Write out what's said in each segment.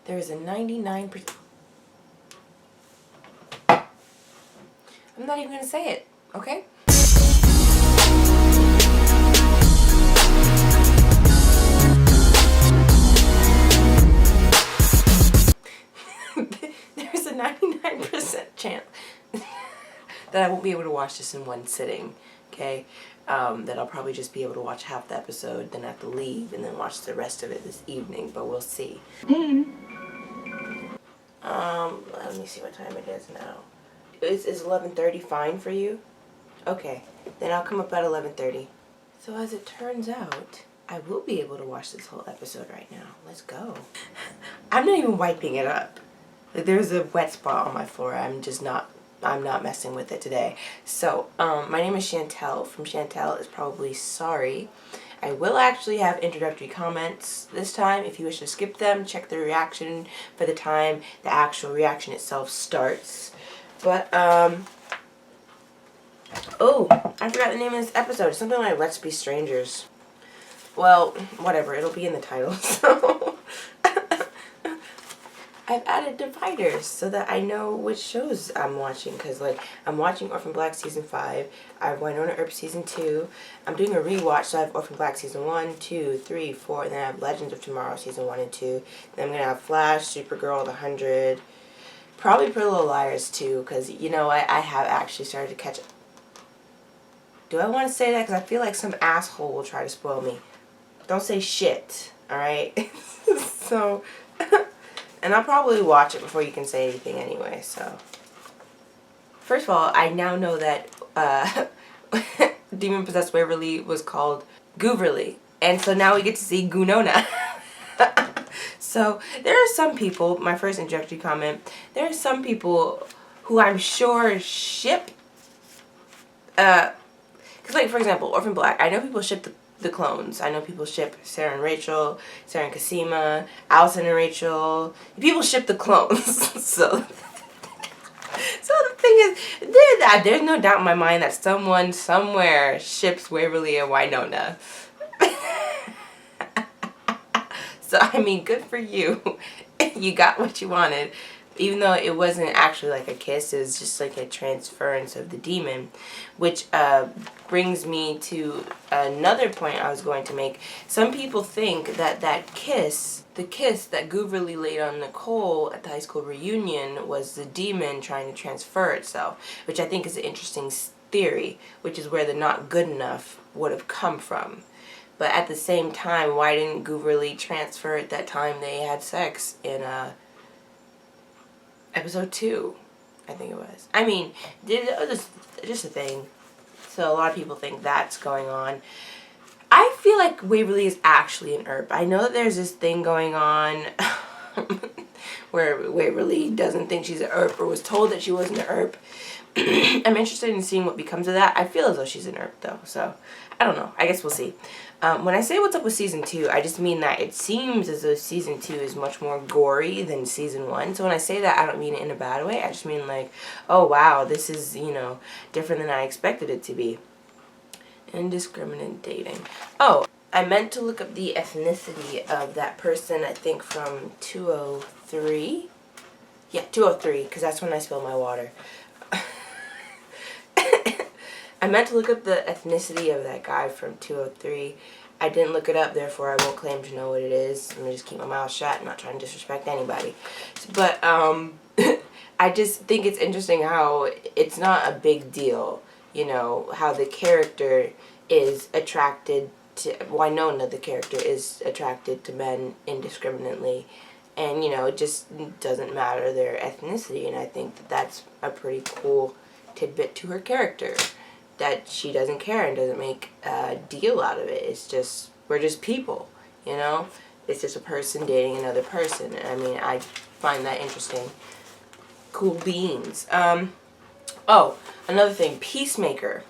There is a 99%. I'm not even going to say it, okay? There's a 99% chance that I won't be able to watch this in one sitting, okay? That I'll probably just be able to watch half the episode, then have to leave, and then watch the rest of it this evening, but we'll see. Let me see what time it is now. Is 11:30 fine for you? Okay, then I'll come up at 11:30. So as it turns out, I will be able to watch this whole episode right now. Let's go. I'm not even wiping it up. Like, there's a wet spot on my floor. I'm not messing with it today. So, my name is Chantel from Chantel is Probably Sorry. I will actually have introductory comments this time. If you wish to skip them, check the reaction for the time the actual reaction itself starts. But, oh, I forgot the name of this episode. Something like Let's Be Strangers. Well, whatever. It'll be in the title, so... I've added dividers so that I know which shows I'm watching, because like I'm watching Orphan Black season 5, I have Wynonna Earp season 2, I'm doing a rewatch, so I have Orphan Black season 1, 2, 3, 4, and then I have Legends of Tomorrow season 1 and 2, then I'm going to have Flash, Supergirl, The 100, probably Pretty Little Liars too, because you know I have actually started to catch... Do I want to say that? Because I feel like some asshole will try to spoil me. Don't say shit, alright? So... And I'll probably watch it before you can say anything anyway, so. First of all, I now know that Demon Possessed Waverly was called Gooverly. And so now we get to see Wynonna. So there are some people, my first introductory comment, there are some people who I'm sure ship, because like for example, Orphan Black, I know people ship the clones. I know people ship Sarah and Rachel, Sarah and Cosima, Allison and Rachel. People ship the clones. So the thing is, there's no doubt in my mind that someone somewhere ships Waverly and Wynonna. So I mean, good for you. You got what you wanted. Even though it wasn't actually like a kiss, it was just like a transference of the demon. Which brings me to another point I was going to make. Some people think that the kiss that Gooverly laid on Nicole at the high school reunion was the demon trying to transfer itself. Which I think is an interesting theory, which is where the not good enough would have come from. But at the same time, why didn't Gooverly transfer at that time they had sex in episode 2, I think it was. I mean, just a thing. So a lot of people think that's going on. I feel like Waverly is actually an Earp. I know that there's this thing going on where Waverly doesn't think she's an Earp or was told that she wasn't an Earp. I'm interested in seeing what becomes of that. I feel as though she's an Earp though, so I don't know. I guess we'll see. When I say what's up with season 2, I just mean that it seems as though season 2 is much more gory than season 1. So when I say that, I don't mean it in a bad way. I just mean like, oh wow, this is, you know, different than I expected it to be. Indiscriminate dating. Oh, I meant to look up the ethnicity of that person, I think from 203. Yeah, 203, because that's when I spilled my water. I meant to look up the ethnicity of that guy from 203. I didn't look it up, therefore I won't claim to know what it is. I'm going to just keep my mouth shut. I'm not trying to disrespect anybody. But I just think it's interesting how it's not a big deal, you know, how the character is attracted to, Wynonna, the character, is attracted to men indiscriminately. And, you know, it just doesn't matter their ethnicity. And I think that that's a pretty cool tidbit to her character. That she doesn't care and doesn't make a deal out of it. It's just, we're just people, you know? It's just a person dating another person. I mean, I find that interesting. Cool beans. Oh, another thing, Peacemaker.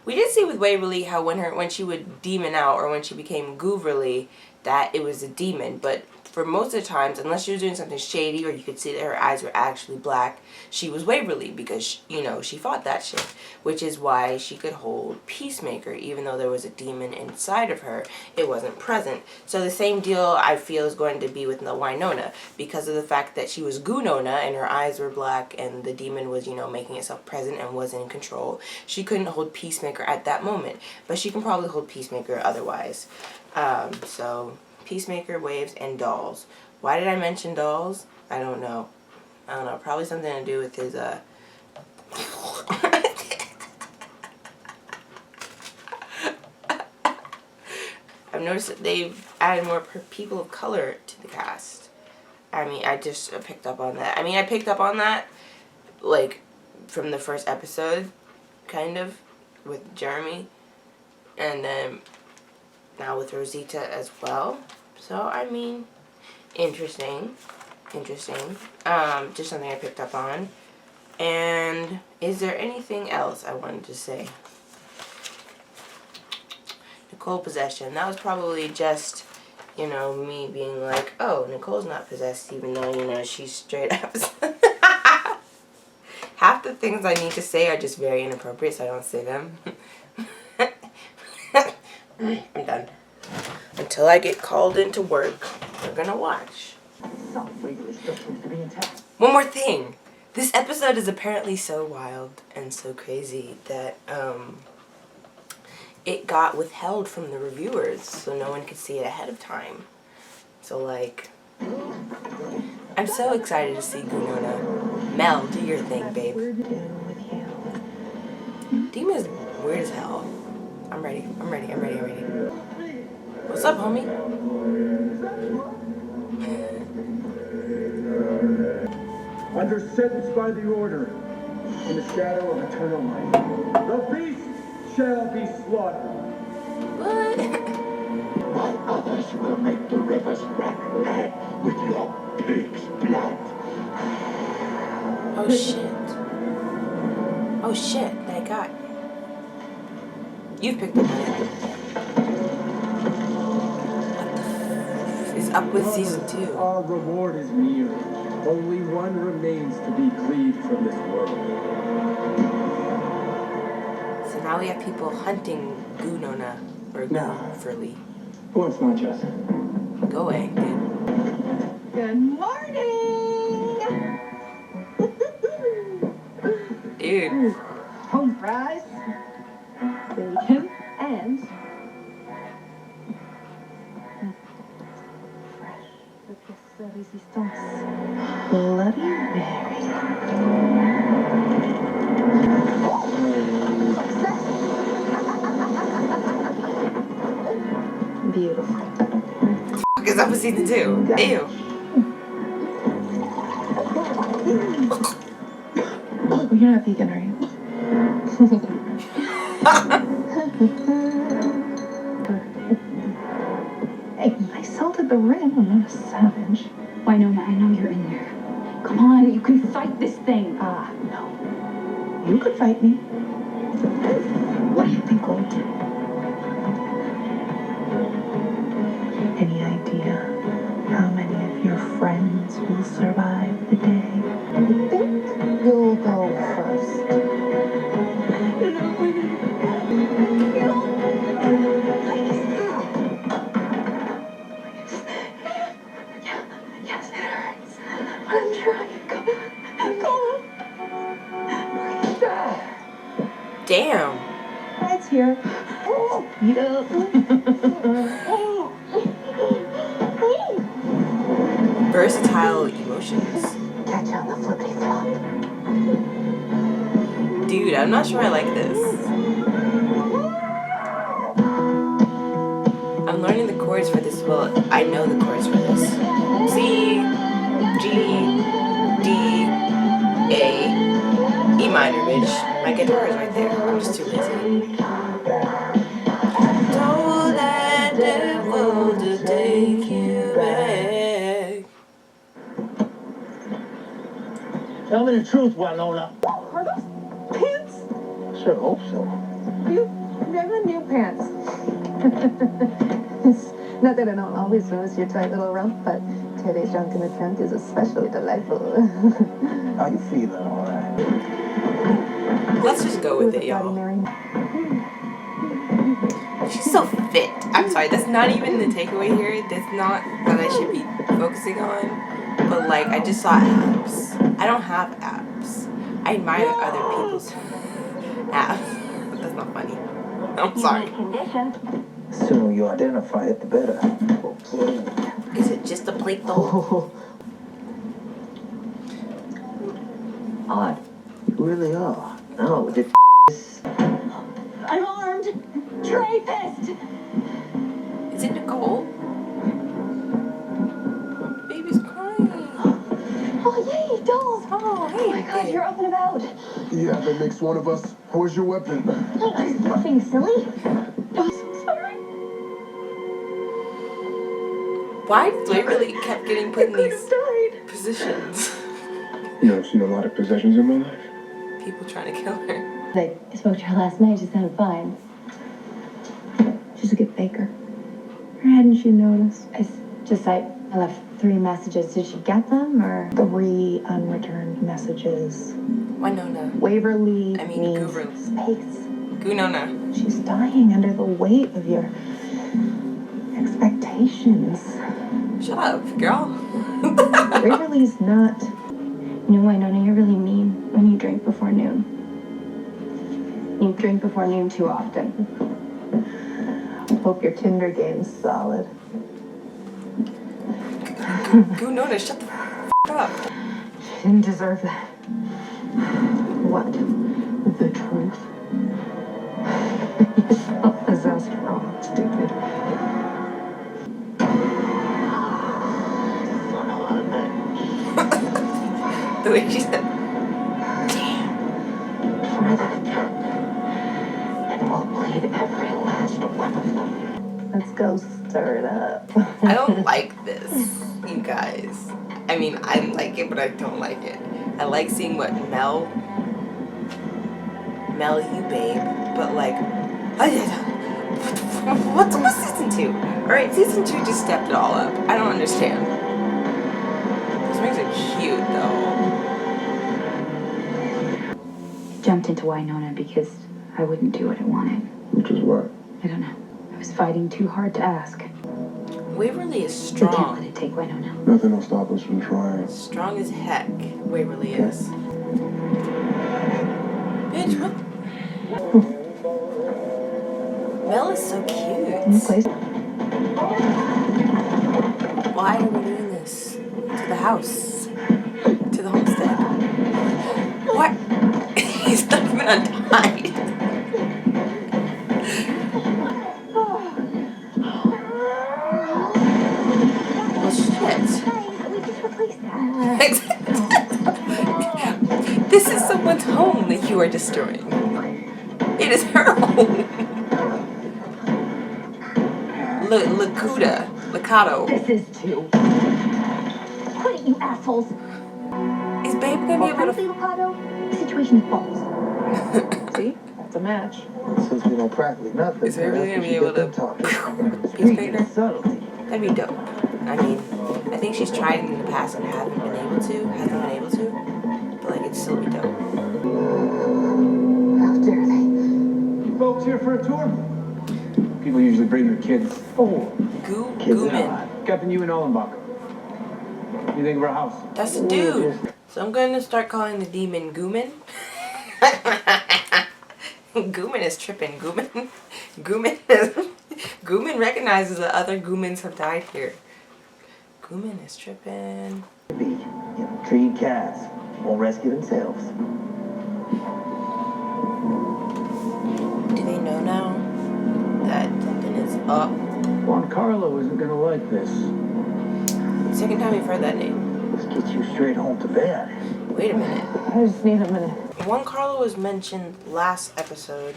We did see with Waverly how when she would demon out or when she became Gooverly, that it was a demon. But for most of the times, unless she was doing something shady or you could see that her eyes were actually black, she was Waverly because, you know, she fought that shit. Which is why she could hold Peacemaker. Even though there was a demon inside of her, it wasn't present. So the same deal I feel is going to be with the Wynonna. Because of the fact that she was Goononna and her eyes were black and the demon was, you know, making itself present and was in control, she couldn't hold Peacemaker at that moment. But she can probably hold Peacemaker otherwise. So Peacemaker, Waves, and Dolls. Why did I mention Dolls? I don't know. Probably something to do with his, I've noticed that they've added more people of color to the cast. I mean, I just picked up on that. I mean, I picked up on that, like, from the first episode, kind of, with Jeremy. And then now with Rosita as well. So, I mean, interesting. Just something I picked up on. And is there anything else I wanted to say? Nicole possession. That was probably just, you know, me being like, oh, Nicole's not possessed, even though, you know, she's straight up. Half the things I need to say are just very inappropriate, so I don't say them. I'm done. Until I get called into work, we're gonna watch. One more thing. This episode is apparently so wild and so crazy that, it got withheld from the reviewers, so no one could see it ahead of time. So, like, I'm so excited to see Wynonna. Mel, do your thing, babe. Dima's weird as hell. I'm ready. What's up, homie? Under sentence by the order, in the shadow of eternal life, the beast shall be slaughtered. What? My others will make the rivers run red with your pig's blood. Oh shit, I got. You've picked up on it. What the f is up with season 2? Our reward is near. Only one remains to be cleaved from this world. So now we have people hunting Wynonna or Furley. Who wants nachos? Go away, dude. Good morning! Dude. Home fries, bacon, and fresh de pièces de résistance. Bloody Mary. Beautiful. What is up with season 2? Ew. Well, you're not vegan, are you? Hey, I salted the rim. I'm not a savage. Wynonna, I know you're in there. Come on, you can fight this thing. No. You could fight me. What do you think we'll do? Any idea how many of your friends will survive the day? I think you'll go first. Yes, it hurts. But I'm trying. Go on. Damn. It's here. Versatile emotions. Catch on the flippity flop. Dude, I'm not sure I like this. I'm learning the chords for this. Well, I know the chords for this. C, G, D, A, E minor, bitch. My guitar is right there. I'm just too lazy. Don't let the devil to take you back. Tell me the truth, Wynonna. Are those pants? Sure hope so. You never new pants. Not that I don't always notice your tight little rump, but titties drunk in the trunk is especially delightful. How you feeling, all right? Let's just go with it, y'all. She's so fit. I'm sorry, that's not even the takeaway here. That's not that I should be focusing on. But like, I just saw abs. I don't have abs. I admire other people's abs. That's not funny. I'm sorry. The sooner you identify it, the better. Is it just a plate though? Odd. You really are. No, I'm armed. Rapist. Is it Nicole? Baby's crying. Oh, yay, dolls. Oh, hey. Oh my God, you're up and about. Yeah, that makes one of us. Where's your weapon? Are you being silly? I'm so sorry. Why did they really kept getting put in these Died. positions? You know, I've seen a lot of possessions in my life. People trying to kill her. I spoke to her last night. She sounded fine. She's a good baker. Or hadn't you noticed? I left 3 messages. Did she get them or? 3 unreturned messages. Wynonna. Waverly I mean, means Guru. space. Wynonna. She's dying under the weight of your expectations. Shut up, girl. Waverly's not. You know, Wynonna, you're really mean when you drink before noon. You drink before noon too often. Hope your Tinder game's solid. Wynonna, shut the f up. She didn't deserve that. What? The truth? You're self-possessed wrong, stupid. The way she said, And I'll bleed every last one of them. Let's go stir it up. I don't like this, you guys. I mean, I like it, but I don't like it. I like seeing what Mel, you babe, but like, what's season 2? Alright, season 2 just stepped it all up. I don't understand. Those rings are cute, though. Jumped into Wynonna because I wouldn't do what I wanted. Which is what? I don't know. I was fighting too hard to ask. Waverly is We can't let strong. it take Wynonna. Nothing will stop us from trying. Strong as heck, Waverly is. Bitch, what? Mel is so cute. Why are we doing this? To the house. To the homestead. What? He's not even untied. Well, shit. We just replaced that. This is someone's home that you are destroying. It is her home. Lacato. This is too. Quit it, you assholes. Is Babe gonna be able to? Ricardo, the situation is balls. See? That's a match. Since we know practically nothing, Is Waverly gonna be able to? Speaking Peacemaker? of subtlety. That'd be dope. I mean, I think she's tried in the past and hasn't been able to. But like, it'd still be dope. How dare they? You folks here for a tour? People usually bring their kids. Oh, Gooman. Captain Ewan Ollenbacher. What do you think of our house? That's the dude. So I'm gonna start calling the demon Gooman. Gooman is tripping. Gooman recognizes that other Goomans have died here. Gooman is tripping. Treed cats won't rescue themselves. Do they know now that something is up? Juan Carlo isn't gonna like this. Second time we've heard that name. Let's get you straight home to bed. Wait a minute. I just need a minute. Juan Carlo was mentioned last episode.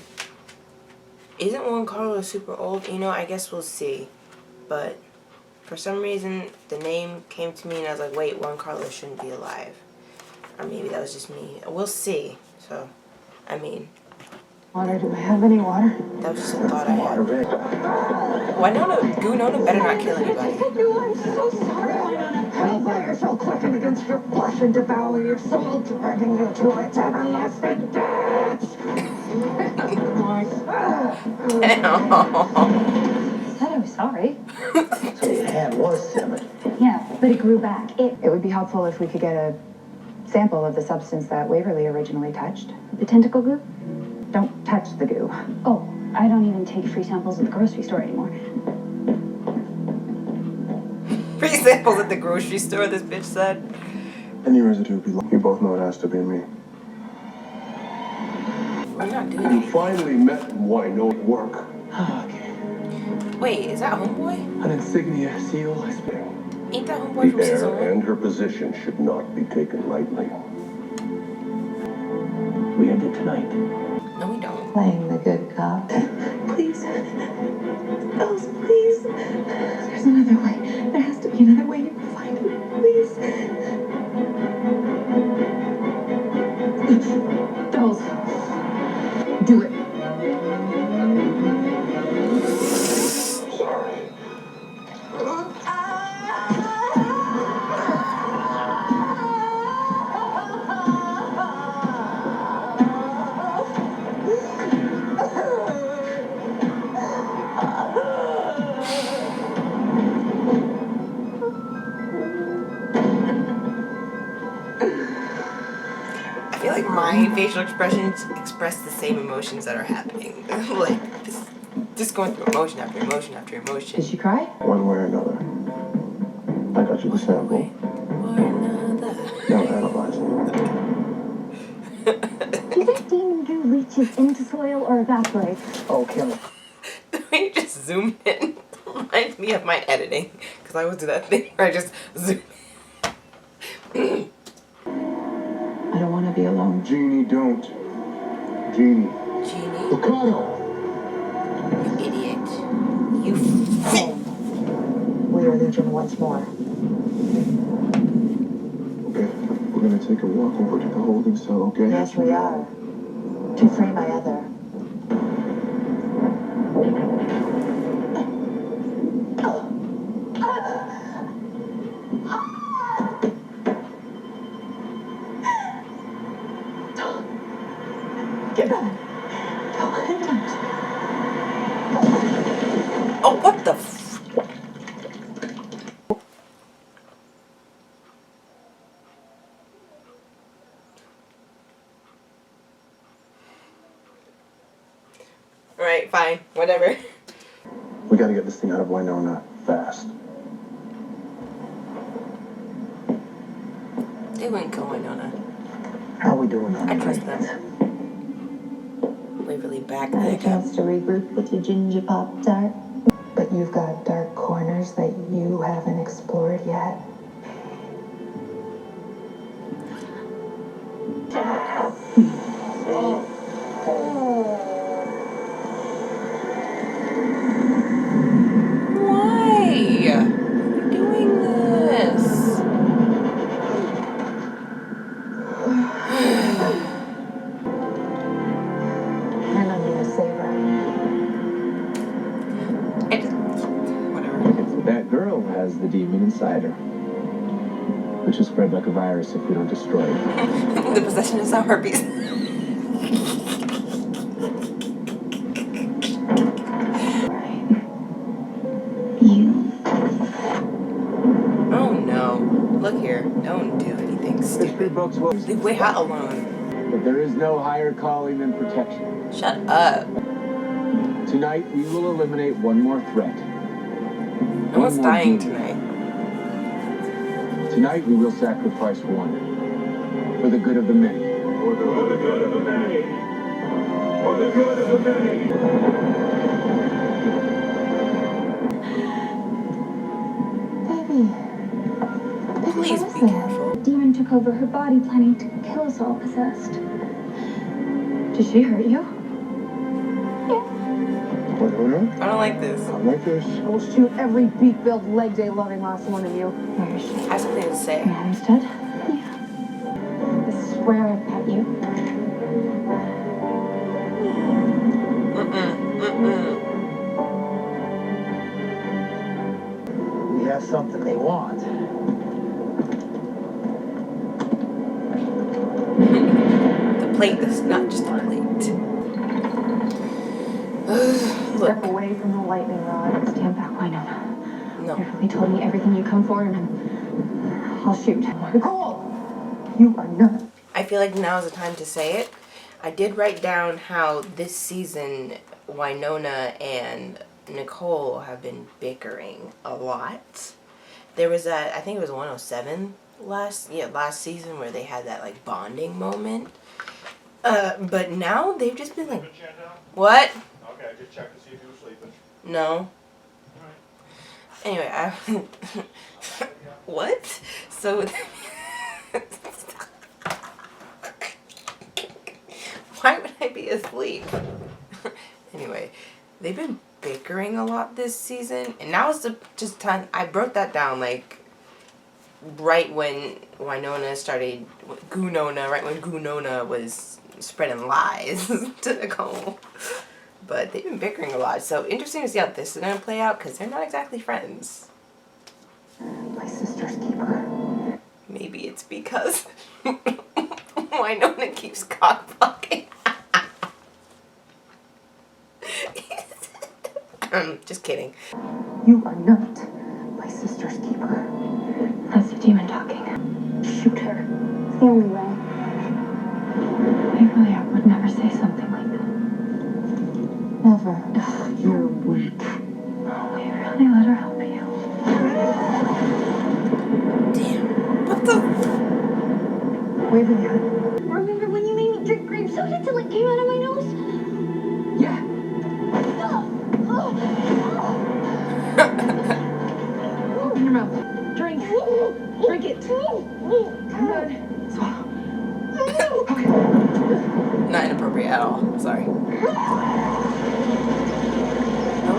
Isn't Juan Carlo super old? You know, I guess we'll see. But for some reason, the name came to me and I was like, wait, Juan Carlo shouldn't be alive. Or maybe that was just me. We'll see. So, I mean, Water, do I have any water? that was just a thought I Water had. ready. Wynonna better not kill anybody. I'm so sorry, Wynonna. hellfire shall quicken against your flesh and devour your soul, dragging you to its everlasting depths. Said I was sorry. So your hand was severed. Yeah, but it grew back. It would be helpful if we could get a sample of the substance that Waverly originally touched. The tentacle goo? Don't touch the goo. Oh, I don't even take free samples at the grocery store anymore. Free samples at the grocery store, this bitch said. Any residue belong. You both know it has to be me. I'm not doing You it. finally met Wynonna Work. Wait, is that Homeboy? An insignia seal has been. Ain't that Homeboy from The season heir 1? and her position should not be taken lightly. We end it tonight. No, we don't. Playing the good cop. Please. Bells, please. There's another way. There has to be another way. You can find it. Please. Bells. Do it. Sorry. I feel like my facial expressions express the same emotions that are happening. Like, just going through emotion after emotion after emotion. Did she cry? One way or another. I got you the sample. Or another. Now analyze it. Do you think demon goo leaches into soil or evaporates? Oh, kill it. The way you just zoom in reminds me of my editing. Because I always do that thing where I just zoom in. I don't want to be alone. Jeannie, don't. Jeannie. Genie, Ricardo! you idiot. You We are legion once more. Okay, we're gonna take a walk over to the holding cell, okay? Yes, we are. To free my other. Get up. Oh, what the Alright, fine. Whatever. We gotta get this thing out of Wynonna fast. They wouldn't kill Wynonna. How are we doing on I the trust treatment? them. Waverly back Had a there. chance to regroup with your ginger pop tart. But you've got dark corners that you haven't explored yet. Why are you doing this? And I'm gonna save her. Whatever. That girl has the demon inside her. Which will spread like a virus if we don't destroy it. The possession is now herpes. You. Oh no. Look here. Don't do anything History stupid. books will. Leave Wayhat alone. But there is no higher calling than protection. Shut up. Tonight we will eliminate one more threat. No one's One more dying demon. tonight. Tonight we will sacrifice one. For the good of the many. For the good of the many. For the good of the many. Baby. Please what be is it? careful. Demon took over her body, planning to kill us all possessed. Did she hurt you? Wynonna? I don't like this. I like this. I will shoot every beak-billed, leg-day-loving last one of you. Where is she? I have something to say. Hempstead? This is where I've met you. We have something they want. plate. This is not just a plate. Step Look. away from the lightning rod and stand back, Wynonna. No. Beverly told me everything you come for, and I'll shoot. Nicole! You are not. I feel like now is the time to say it. I did write down how this season Wynonna and Nicole have been bickering a lot. There was that, I think it was 107 last season where they had that like bonding moment. But now they've just been like, what? Okay, I just checked to see if you were sleeping. No. Anyway, what? So why would I be asleep? Anyway, they've been bickering a lot this season, and now is the just time. I wrote that down like right when Wynonna started right when Goonona was spreading lies to Nicole. But they've been bickering a lot, so interesting to see how this is gonna play out because they're not exactly friends. My sister's keeper. Maybe it's because Wynonna keeps cock-blocking. Just kidding. You are not my sister's keeper. That's the demon talking. Shoot her. It's the only way. I really would never say something like that. Never. You're weak. Will you really let her help you? Damn. What the? Waverly, Remember when you made me drink grape soda till it came out of my nose? Yeah. in your mouth. Drink. Drink it. Come on. Swallow. Okay. Not inappropriate at all. Sorry. What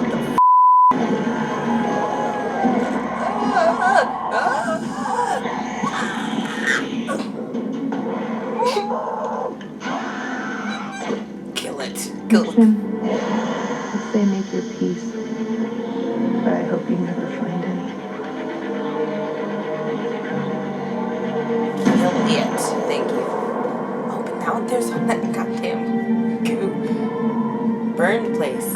the Kill it. Kill it. Let's say make your peace. But I hope you never find any. Kill it. Thank you. Oh, but now there's on that goddamn goo. Burn the place.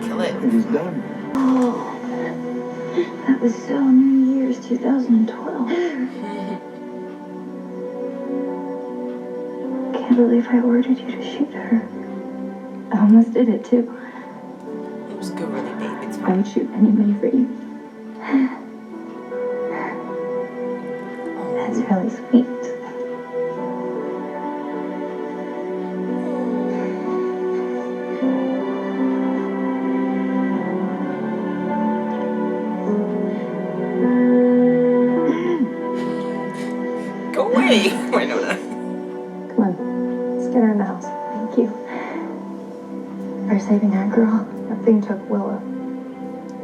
Kill it. It is done. Oh, that was so New Year's 2012. Can't believe I ordered you to shoot her. I almost did it too. It was good, really, babe. It's I fine. would shoot anybody for you. That's really sweet. Go away. Wynonna. Come on. Let's get her in the house. Thank you. For saving that girl. That thing took Willow.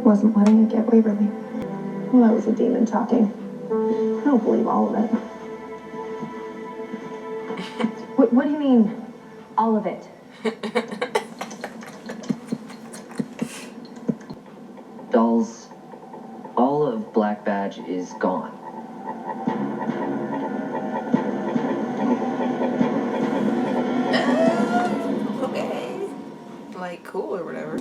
Wasn't letting it get Waverly. Well, that was a demon talking. I don't believe all of it. What do you mean, all of it? Dolls, all of Black Badge is gone. Okay. Like, cool or whatever.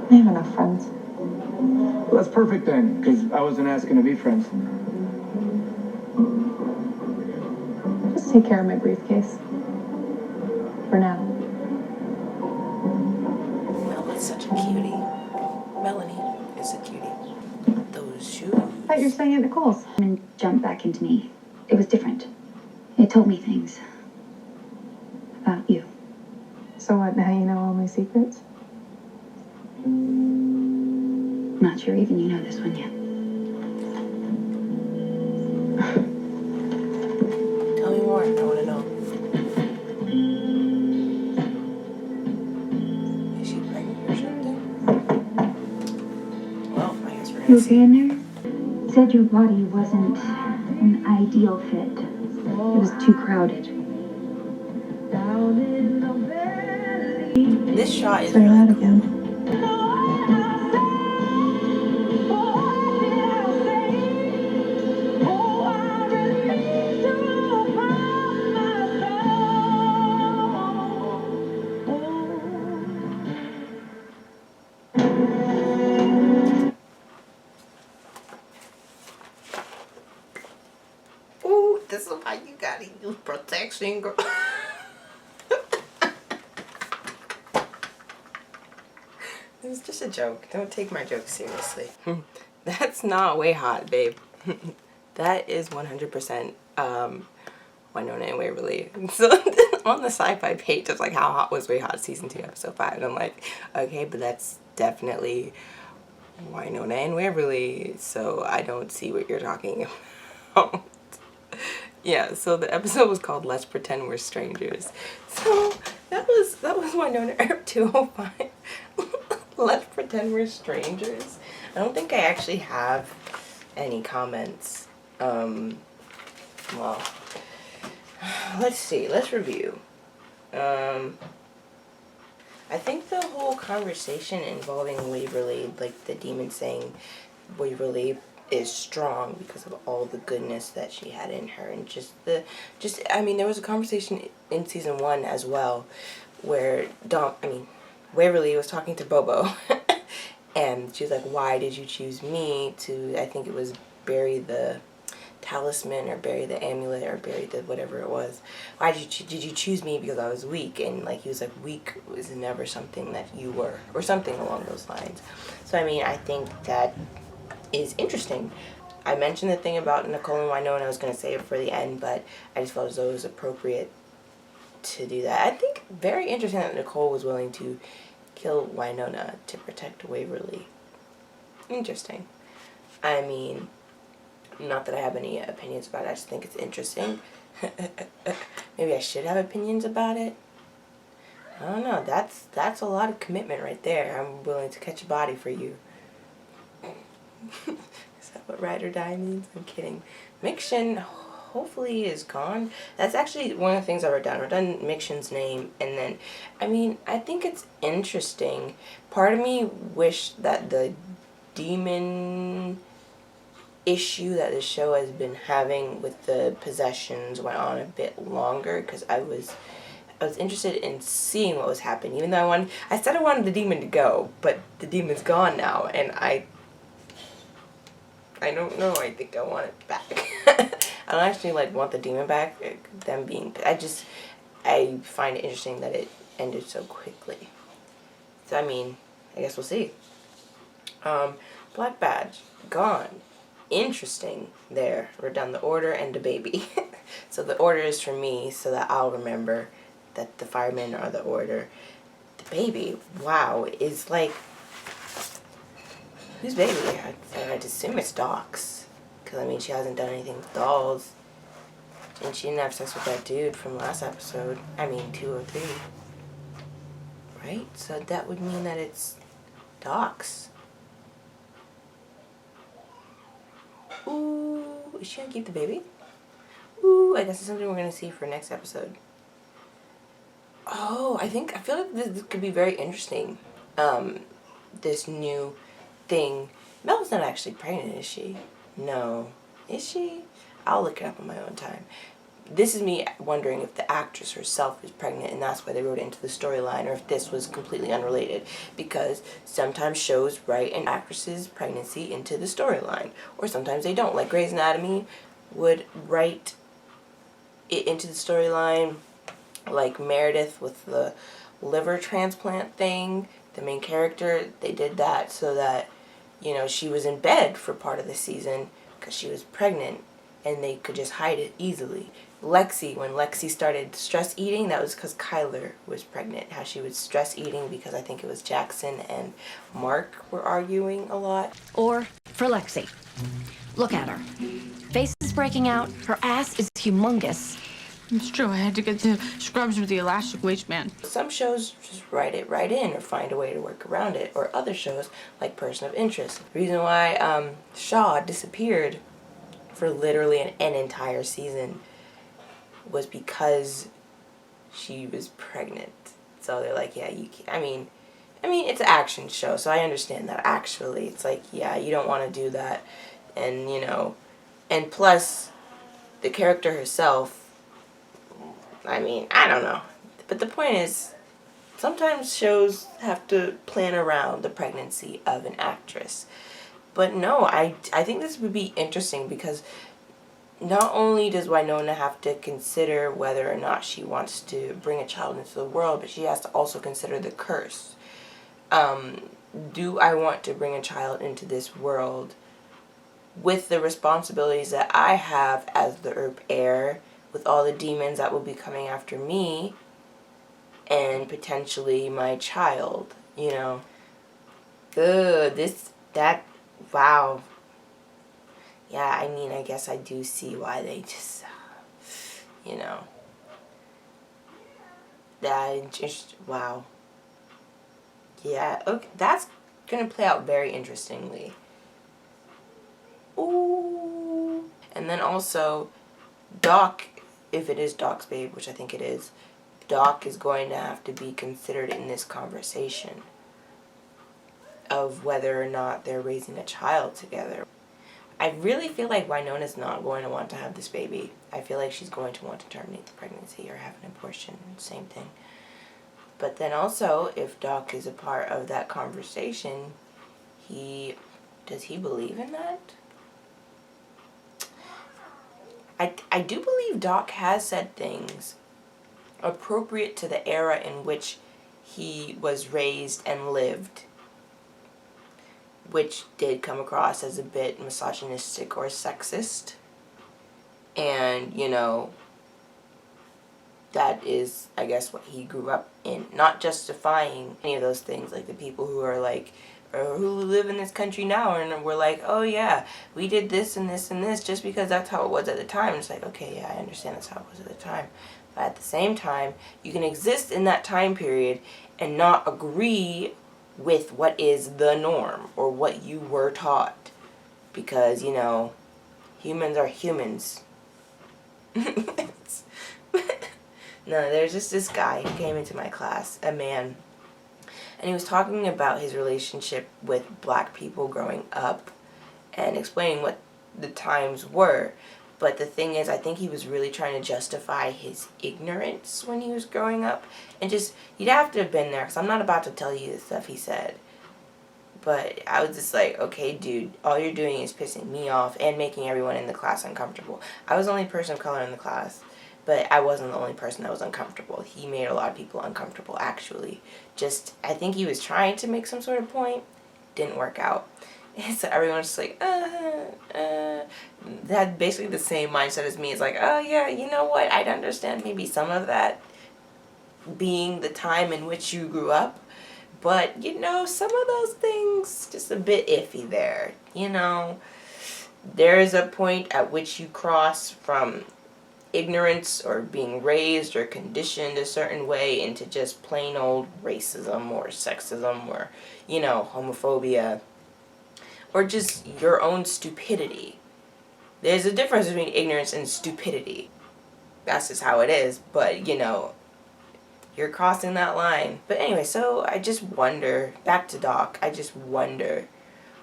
I have enough friends. Well, that's perfect then, because I wasn't asking to be friends. Just take care of my briefcase. For now. Mel is such a cutie. Melanie is a cutie. Those shoes. I thought you were staying at Nicole's. And jumped back into me. It was different. It told me things. About you. So what, now you know all my secrets? Not sure even you know this one yet. Tell me more. I want to know. Is she pregnant or something? Well, I guess we're You gonna okay see. in there? Said your body wasn't an ideal fit. It was too crowded. This shot is Say really that cool. again. This is why you gotta use protection, girl. It was just a joke. Don't take my joke seriously. That's not way hot, babe. That is 100% Wynonna and Waverly. So on the sci-fi page, it's like how hot was Way Hot season 2 episode 5, and I'm like, okay, but that's definitely Wynonna and Waverly, so I don't see what you're talking about. Yeah, so the episode was called Let's Pretend We're Strangers. So that was Wynonna Earp 205. Let's pretend we're strangers. I don't think I actually have any comments. Well, let's see. Let's review. I think the whole conversation involving Waverly, like the demon saying Waverly is strong because of all the goodness that she had in her, and I mean, there was a conversation in season 1 as well where Waverly was talking to Bobo and she was like, why did you choose me to, I think it was bury the talisman or bury the amulet or bury the whatever it was. Why did you choose me because I was weak? And like he was like, weak was never something that you were, or something along those lines. So I mean, I think that is interesting. I mentioned the thing about Nicole and Wynonna. I was going to save it for the end, but I just felt as though it was appropriate to do that. I think very interesting that Nicole was willing to kill Wynonna to protect Waverly. Interesting. I mean, not that I have any opinions about it, I just think it's interesting. Maybe I should have opinions about it. I don't know. That's a lot of commitment right there. I'm willing to catch a body for you. Is that what ride or die means? I'm kidding. Miction hopefully is gone. That's actually one of the things I wrote down. I wrote down Miction's name, and then, I mean, I think it's interesting. Part of me wished that the demon issue that the show has been having with the possessions went on a bit longer, because I was interested in seeing what was happening, even though I said I wanted the demon to go, but the demon's gone now, and I don't know, I think I want it back. I don't actually want the demon back, I find it interesting that it ended so quickly. So I mean, I guess we'll see. Black Badge, gone. Interesting there. We're done the order and the baby. So the order is for me so that I'll remember that the firemen are the order. The baby, wow, is like, whose baby? I'd assume it's Doc's. Because, I mean, she hasn't done anything with dolls. And she didn't have sex with that dude from last episode. I mean, 203. Right? So that would mean that it's Doc's. Ooh, is she gonna keep the baby? Ooh, I guess it's something we're gonna see for next episode. Oh, I feel like this could be very interesting. This new thing. Mel's not actually pregnant, is she? No. Is she? I'll look it up on my own time. This is me wondering if the actress herself is pregnant and that's why they wrote it into the storyline, or if this was completely unrelated. Because sometimes shows write an actress's pregnancy into the storyline, or sometimes they don't. Like Grey's Anatomy would write it into the storyline, like Meredith with the liver transplant thing. The main character, they did that so that, you know, she was in bed for part of the season because she was pregnant and they could just hide it easily. Lexi, when Lexi started stress eating, that was because Kyler was pregnant. How she was stress eating because I think it was Jackson and Mark were arguing a lot. Or for Lexi. Look at her. Face is breaking out. Her ass is humongous. It's true. I had to get the scrubs with the elastic waistband. Some shows just write it right in or find a way to work around it. Or other shows like Person of Interest. The reason why Shaw disappeared for literally an entire season was because she was pregnant. So they're like, yeah, you can't. I mean, it's an action show, so I understand that. Actually, it's like, yeah, you don't want to do that. And, you know, and plus, the character herself, I mean, I don't know. But the point is, sometimes shows have to plan around the pregnancy of an actress. But no, I think this would be interesting because not only does Wynonna have to consider whether or not she wants to bring a child into the world, but she has to also consider the curse. Do I want to bring a child into this world with the responsibilities that I have as the Earp heir, with all the demons that will be coming after me, and potentially my child, you know? Wow. Yeah, I mean, I guess I do see why they just, you know, that just, wow. Yeah, okay, that's gonna play out very interestingly. Ooh. And then also, Doc, if it is Doc's babe, which I think it is, Doc is going to have to be considered in this conversation of whether or not they're raising a child together. I really feel like Wynonna's not going to want to have this baby. I feel like she's going to want to terminate the pregnancy or have an abortion, same thing. But then also, if Doc is a part of that conversation, does he believe in that? I do believe Doc has said things appropriate to the era in which he was raised and lived, which did come across as a bit misogynistic or sexist. And, you know, that is, I guess, what he grew up in. Not justifying any of those things, like the people who are like, or who live in this country now and we're like, oh yeah, we did this and this and this just because that's how it was at the time. It's like, okay, yeah, I understand that's how it was at the time. But at the same time, you can exist in that time period and not agree with what is the norm or what you were taught. Because, you know, humans are humans. No, there's just this guy who came into my class, a man, and he was talking about his relationship with black people growing up and explaining what the times were. But the thing is, I think he was really trying to justify his ignorance when he was growing up. And just, you'd have to have been there, because I'm not about to tell you the stuff he said. But I was just like, okay, dude, all you're doing is pissing me off and making everyone in the class uncomfortable. I was the only person of color in the class, but I wasn't the only person that was uncomfortable. He made a lot of people uncomfortable, actually. Just, I think he was trying to make some sort of point. Didn't work out. So everyone's just like, They had basically the same mindset as me. It's like, oh yeah, you know what? I'd understand maybe some of that being the time in which you grew up. But, you know, some of those things, just a bit iffy there. You know, there is a point at which you cross from ignorance or being raised or conditioned a certain way into just plain old racism or sexism or, you know, homophobia or just your own stupidity. There's a difference between ignorance and stupidity. That's just how it is, but, you know, you're crossing that line. But anyway, so I just wonder, back to Doc, I just wonder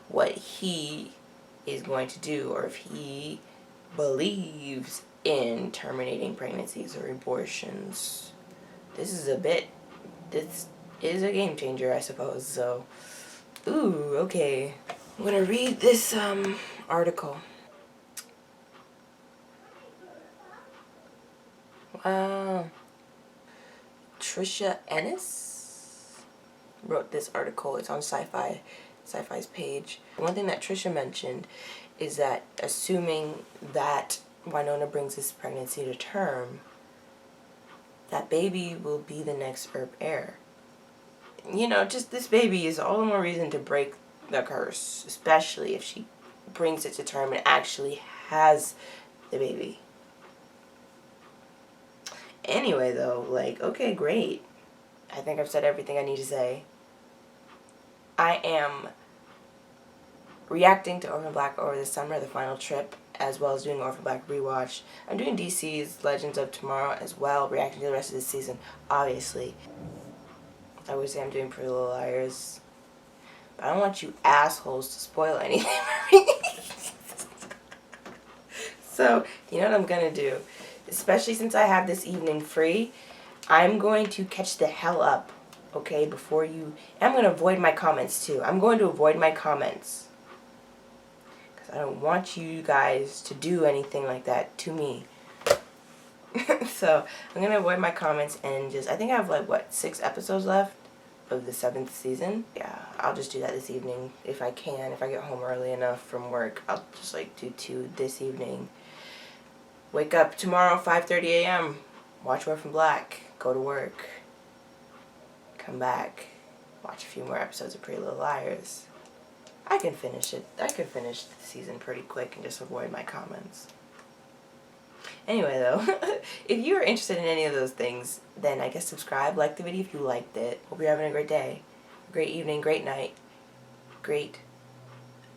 what he is going to do, or if he believes in terminating pregnancies or abortions. This is a game changer, I suppose, so, ooh, okay. I'm gonna read this, article. Wow. Trisha Ennis wrote this article. It's on Sci-Fi's page. One thing that Trisha mentioned is that assuming that Wynonna brings this pregnancy to term, that baby will be the next Earp heir. You know, just this baby is all the more reason to break the curse, especially if she brings it to term and actually has the baby. Anyway, though, like, okay, great. I think I've said everything I need to say. I am reacting to Orphan Black over the summer, the final trip, as well as doing Orphan Black rewatch. I'm doing DC's Legends of Tomorrow as well, reacting to the rest of the season, obviously. I would say I'm doing Pretty Little Liars. But I don't want you assholes to spoil anything for me. So, you know what I'm gonna do? Especially since I have this evening free, I'm going to catch the hell up, okay, before you... And I'm going to avoid my comments, too. I'm going to avoid my comments. I don't want you guys to do anything like that to me. So I'm gonna avoid my comments and just, I think I have like what, 6 episodes left of the 7th season. Yeah, I'll just do that this evening if I can. If I get home early enough from work, I'll just like do 2 this evening. Wake up tomorrow 5:30 a.m. Watch Orphan Black. Go to work. Come back. Watch a few more episodes of Pretty Little Liars. I can finish it. I could finish the season pretty quick and just avoid my comments. Anyway though, if you are interested in any of those things, then I guess subscribe, like the video if you liked it. Hope you're having a great day, great evening, great night, great...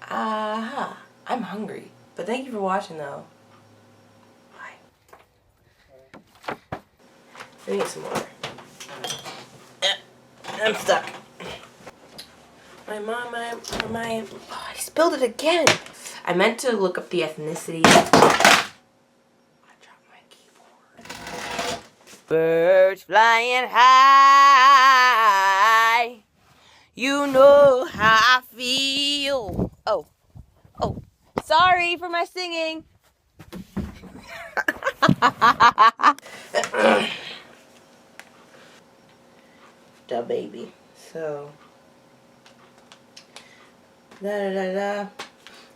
I'm hungry. But thank you for watching though. Bye. Let me get some water. I'm stuck. Oh, I spilled it again. I meant to look up the ethnicity. Birds flying high, you know how I feel. Oh, sorry for my singing. Da baby. So,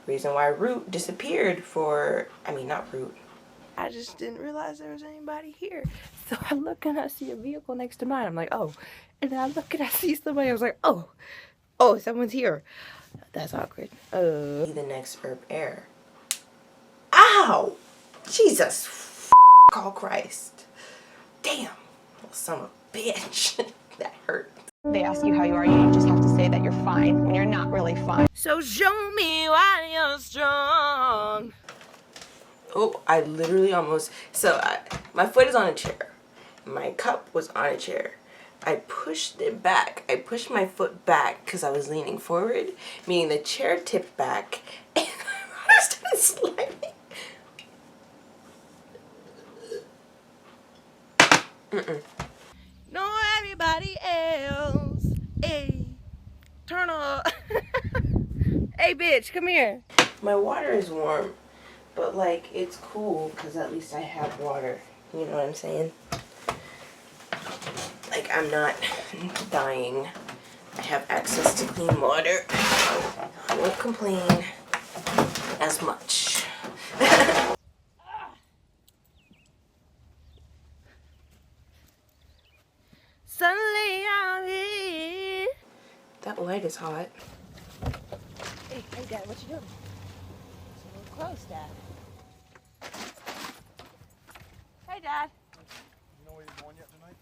reason why Root disappeared for, not Root. I just didn't realize there was anybody here. So I look and I see a vehicle next to mine. I'm like, oh. And then I look and I see somebody. I was like, oh, someone's here. That's awkward. The next Earp heir. Ow! Jesus. Call Christ. Damn. Son of a bitch. That hurt. They ask you how you are, you just have to say that you're fine when you're not really fine. So show me why you're strong. Oh, I literally almost... So, my foot is on a chair. My cup was on a chair. I pushed it back. I pushed my foot back because I was leaning forward, meaning the chair tipped back, and I started sliding. No, everybody else. Hey, turn up. Hey, bitch, come here. My water is warm. But, like, it's cool because at least I have water. You know what I'm saying? Like, I'm not dying. I have access to clean water. I won't complain as much. Suddenly I'm here. That light is hot. Hey, Dad, what you doing? It's a little close, Dad. Hey, Dad. You know where you're going yet tonight?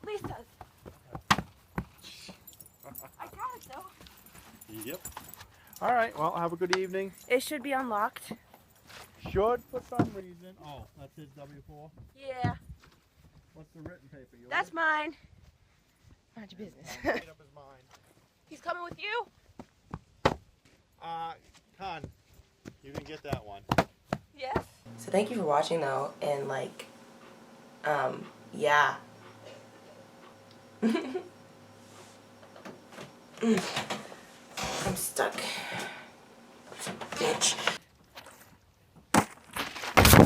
Lisa's. I got it, though. Yep. All right, well, have a good evening. It should be unlocked. Should for some reason. Oh, that's his W-4? Yeah. What's the written paper? That's mine. Mind your business. Made up his mind. He's coming with you? Con, you didn't get that one. Yes. So thank you for watching, though, and, like, yeah. I'm stuck. Bitch.